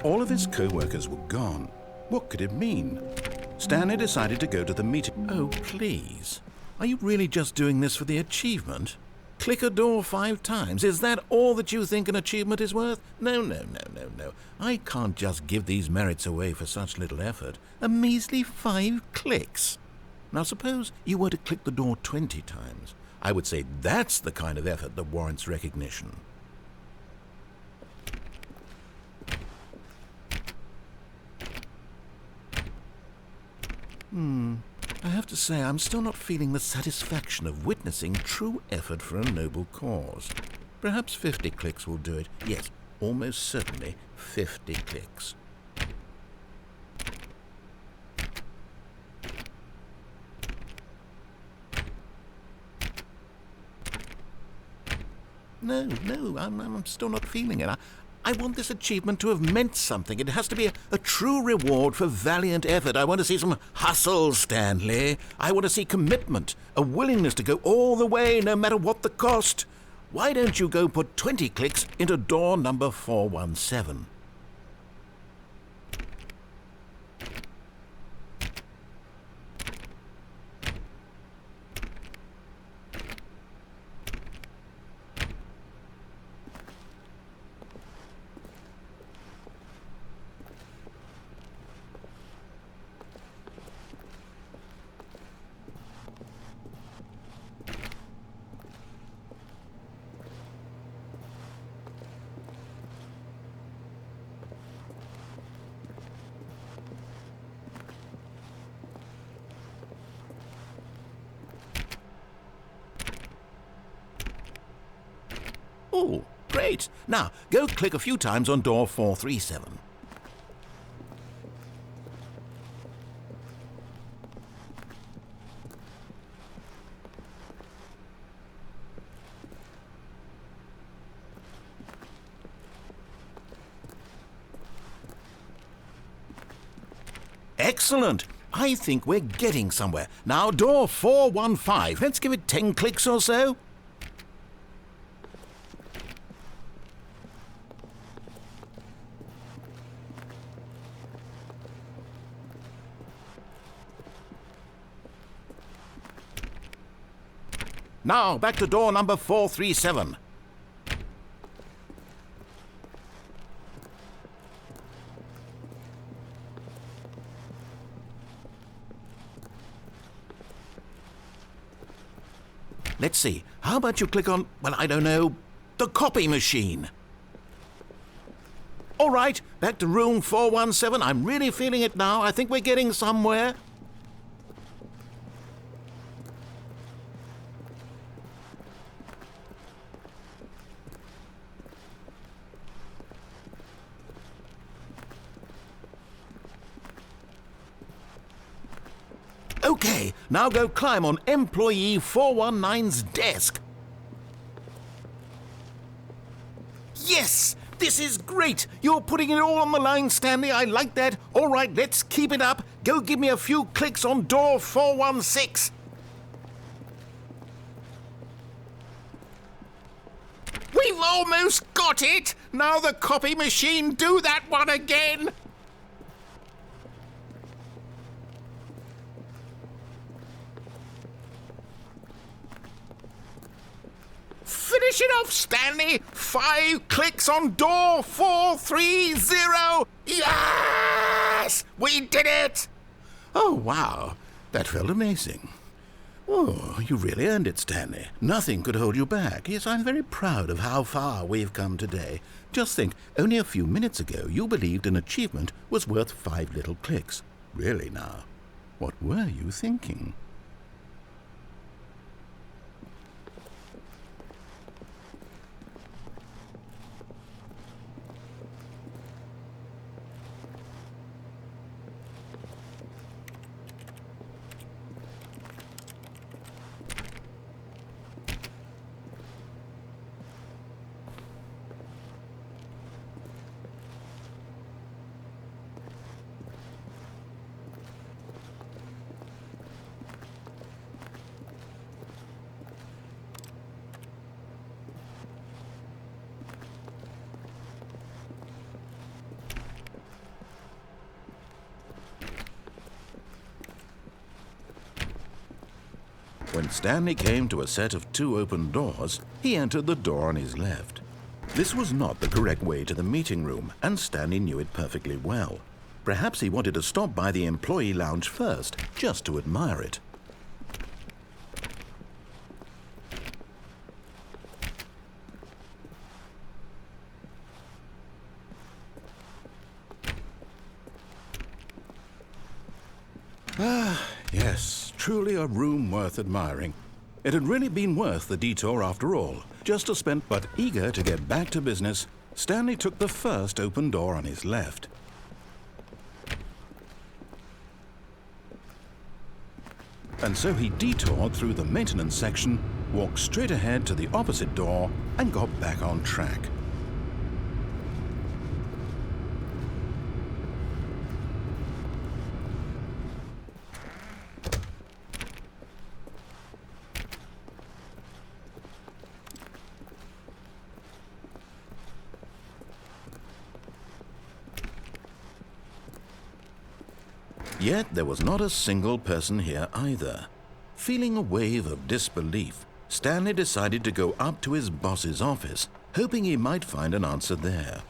all of his co-workers were gone. What could it mean? Stanley decided to go to the meeting. Oh, please. Are you really just doing this for the achievement? Click a door 5 times. Is that all that you think an achievement is worth? No. I can't just give these merits away for such little effort. A measly 5 clicks. Now suppose you were to click the door 20 times. I would say that's the kind of effort that warrants recognition. I have to say I'm still not feeling the satisfaction of witnessing true effort for a noble cause. Perhaps 50 clicks will do it. Yes, almost certainly 50 clicks. No, I'm still not feeling it. I want this achievement to have meant something. It has to be a true reward for valiant effort. I want to see some hustle, Stanley. I want to see commitment, a willingness to go all the way, no matter what the cost. Why don't you go put 20 clicks into door number 417? Oh, great. Now, go click a few times on door 437. Excellent. I think we're getting somewhere. Now, door 415. Let's give it 10 clicks or so. Now, back to door number 437. Let's see. How about you click on, well, I don't know, the copy machine? All right, back to room 417. I'm really feeling it now. I think we're getting somewhere. Okay, now go climb on employee 419's desk. Yes! This is great! You're putting it all on the line, Stanley. I like that. All right, let's keep it up. Go give me a few clicks on door 416. We've almost got it! Now the copy machine, do that one again! Finish it off, Stanley! 5 clicks on door 430! Yes! We did it! Oh, wow. That felt amazing. Oh, you really earned it, Stanley. Nothing could hold you back. Yes, I'm very proud of how far we've come today. Just think, only a few minutes ago you believed an achievement was worth 5 little clicks. Really now, what were you thinking? When Stanley came to a set of 2 open doors, he entered the door on his left. This was not the correct way to the meeting room, and Stanley knew it perfectly well. Perhaps he wanted to stop by the employee lounge first, just to admire it. Yes, truly a room worth admiring. It had really been worth the detour after all, just to spend, but eager to get back to business, Stanley took the first open door on his left. And so he detoured through the maintenance section, walked straight ahead to the opposite door, and got back on track. Yet there was not a single person here either. Feeling a wave of disbelief, Stanley decided to go up to his boss's office, hoping he might find an answer there.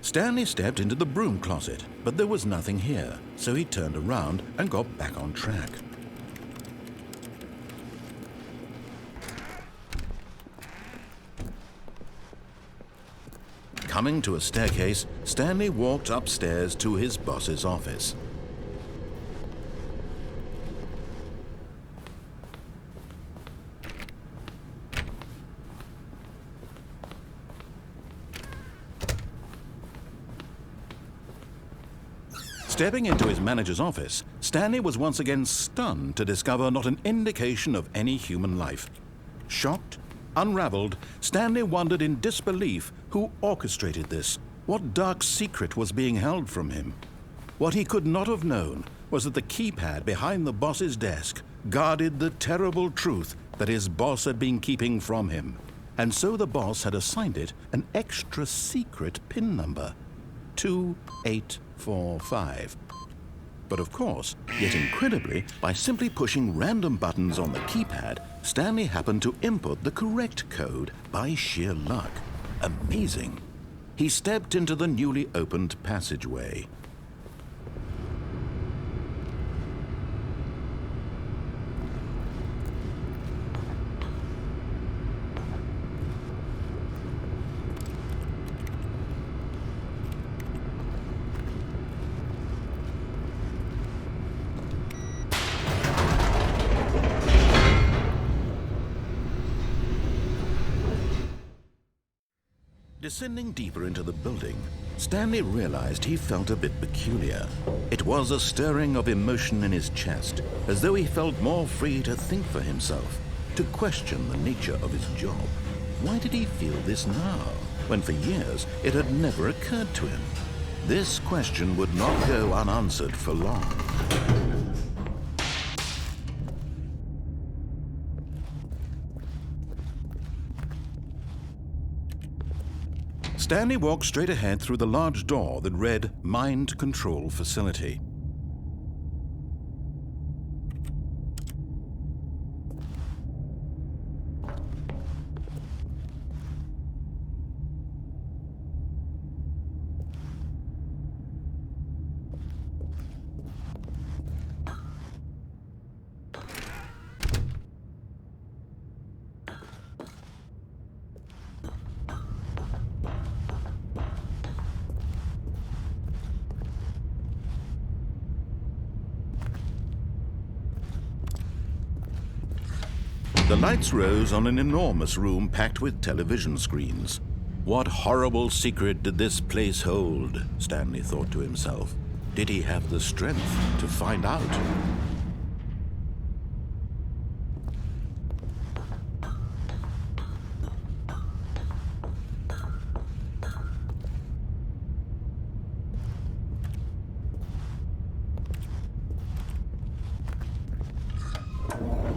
Stanley stepped into the broom closet, but there was nothing here, so he turned around and got back on track. Coming to a staircase, Stanley walked upstairs to his boss's office. Stepping into his manager's office, Stanley was once again stunned to discover not an indication of any human life. Shocked, unraveled, Stanley wondered in disbelief who orchestrated this, what dark secret was being held from him. What he could not have known was that the keypad behind the boss's desk guarded the terrible truth that his boss had been keeping from him. And so the boss had assigned it an extra secret PIN number, 2845. But of course, yet incredibly, by simply pushing random buttons on the keypad, Stanley happened to input the correct code by sheer luck. Amazing. He stepped into the newly opened passageway. Descending deeper into the building, Stanley realized he felt a bit peculiar. It was a stirring of emotion in his chest, as though he felt more free to think for himself, to question the nature of his job. Why did he feel this now, when for years it had never occurred to him? This question would not go unanswered for long. Stanley walked straight ahead through the large door that read Mind Control Facility. The lights rose on an enormous room packed with television screens. What horrible secret did this place hold? Stanley thought to himself. Did he have the strength to find out?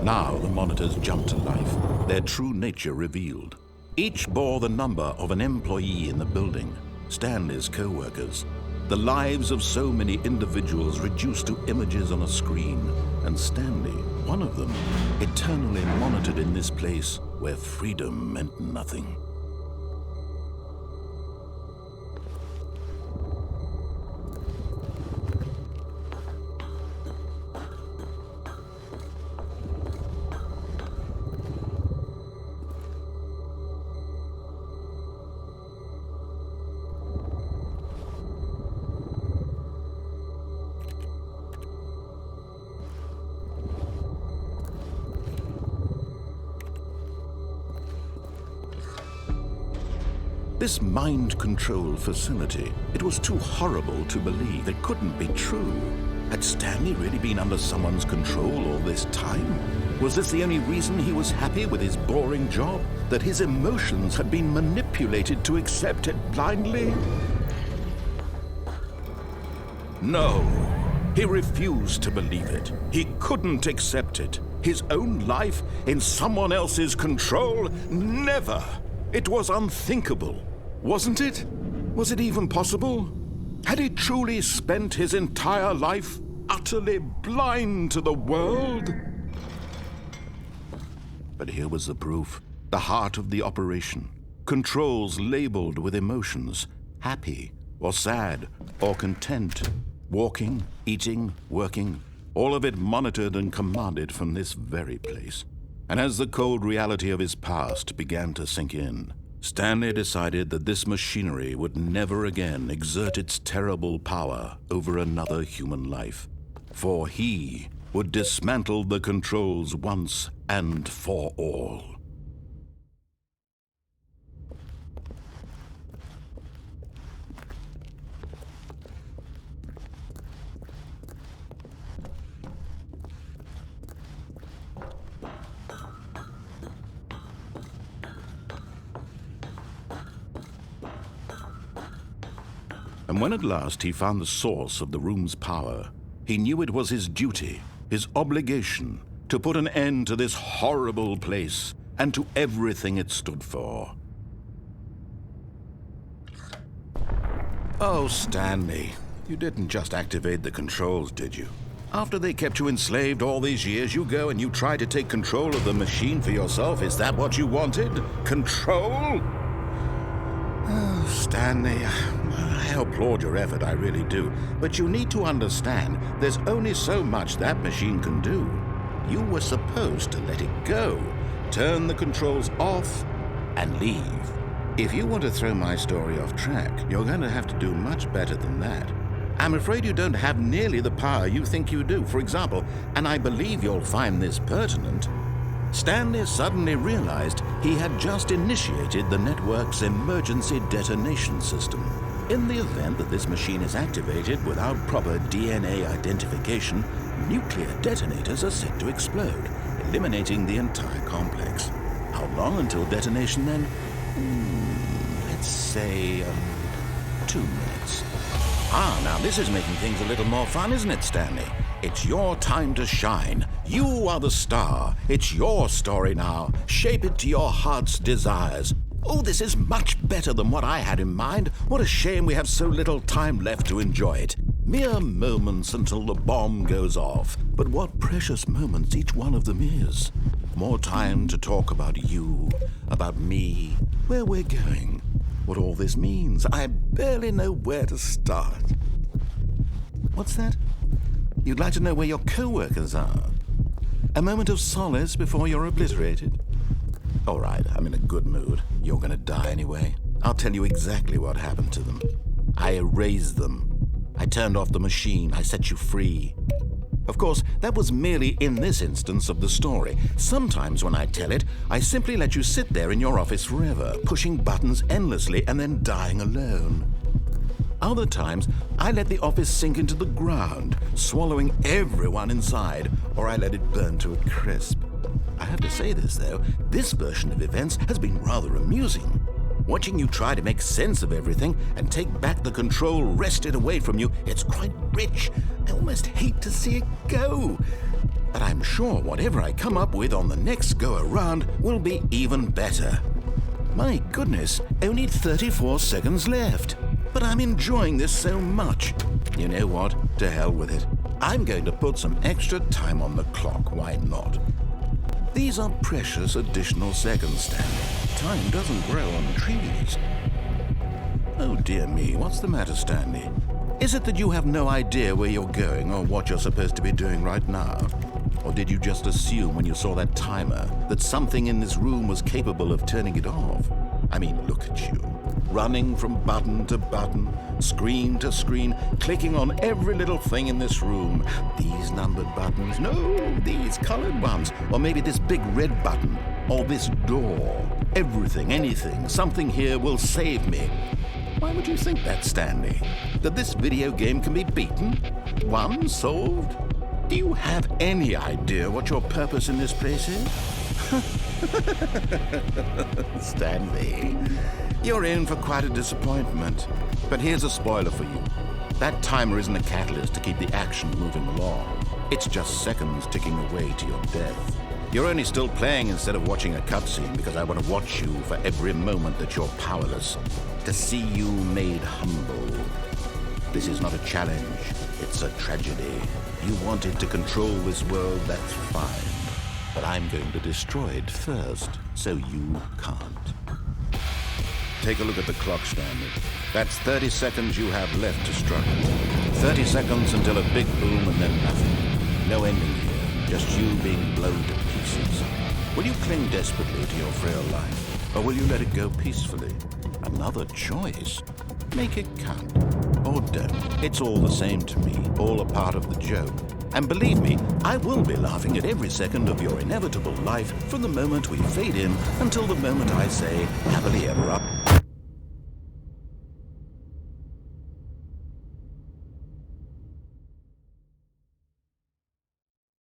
Now the monitors jumped to life, their true nature revealed. Each bore the number of an employee in the building, Stanley's co-workers. the lives of so many individuals reduced to images on a screen, and Stanley, one of them, eternally monitored in this place where freedom meant nothing. This mind control facility, it was too horrible to believe. It couldn't be true. Had Stanley really been under someone's control all this time? Was this the only reason he was happy with his boring job? That his emotions had been manipulated to accept it blindly? No, he refused to believe it. He couldn't accept it. His own life in someone else's control? Never! It was unthinkable. Wasn't it? Was it even possible? Had he truly spent his entire life utterly blind to the world? But here was the proof. The heart of the operation. Controls labeled with emotions. Happy, or sad, or content. Walking, eating, working. All of it monitored and commanded from this very place. And as the cold reality of his past began to sink in, Stanley decided that this machinery would never again exert its terrible power over another human life, for he would dismantle the controls once and for all. And when at last he found the source of the room's power, he knew it was his duty, his obligation, to put an end to this horrible place and to everything it stood for. Oh, Stanley, you didn't just activate the controls, did you? After they kept you enslaved all these years, you go and you try to take control of the machine for yourself. Is that what you wanted? Control? Oh, Stanley, I applaud your effort, I really do. But you need to understand, there's only so much that machine can do. You were supposed to let it go, turn the controls off, and leave. If you want to throw my story off track, you're going to have to do much better than that. I'm afraid you don't have nearly the power you think you do. For example, and I believe you'll find this pertinent, Stanley suddenly realized he had just initiated the network's emergency detonation system. In the event that this machine is activated without proper DNA identification, nuclear detonators are set to explode, eliminating the entire complex. How long until detonation then? Let's say 2 minutes. Now this is making things a little more fun, isn't it, Stanley? It's your time to shine. You are the star. It's your story now. Shape it to your heart's desires. Oh, this is much better than what I had in mind. What a shame we have so little time left to enjoy it. Mere moments until the bomb goes off. But what precious moments each one of them is. More time to talk about you, about me, where we're going, what all this means. I barely know where to start. What's that? You'd like to know where your co-workers are? A moment of solace before you're obliterated? All right, I'm in a good mood. You're gonna die anyway. I'll tell you exactly what happened to them. I erased them. I turned off the machine. I set you free. Of course, that was merely in this instance of the story. Sometimes when I tell it, I simply let you sit there in your office forever, pushing buttons endlessly and then dying alone. Other times, I let the office sink into the ground, swallowing everyone inside, or I let it burn to a crisp. I have to say this, though, this version of events has been rather amusing. Watching you try to make sense of everything and take back the control wrested away from you, it's quite rich. I almost hate to see it go. But I'm sure whatever I come up with on the next go-around will be even better. My goodness, only 34 seconds left. but I'm enjoying this so much. You know what? To hell with it. I'm going to put some extra time on the clock. Why not? These are precious additional seconds, Stanley. Time doesn't grow on trees. Oh dear me, what's the matter, Stanley? Is it that you have no idea where you're going or what you're supposed to be doing right now? Or did you just assume when you saw that timer that something in this room was capable of turning it off? I mean, look at you. Running from button to button, screen to screen, clicking on every little thing in this room. These numbered buttons, no, these colored ones. Or maybe this big red button, or this door. Everything, anything, something here will save me. Why would you think that, Stanley? That this video game can be beaten? Won? Solved? Do you have any idea what your purpose in this place is? Stanley, you're in for quite a disappointment. But here's a spoiler for you. That timer isn't a catalyst to keep the action moving along. It's just seconds ticking away to your death. You're only still playing instead of watching a cutscene because I want to watch you for every moment that you're powerless, to see you made humble. This is not a challenge, it's a tragedy. You wanted to control this world, that's fine. But I'm going to destroy it first, so you can't. Take a look at the clock, Stanley. That's 30 seconds you have left to struggle. 30 seconds until a big boom and then nothing. No ending here, just you being blown to pieces. Will you cling desperately to your frail life, or will you let it go peacefully? Another choice. Make it count. Or don't. It's all the same to me, all a part of the joke. And believe me, I will be laughing at every second of your inevitable life from the moment we fade in until the moment I say, happily ever after.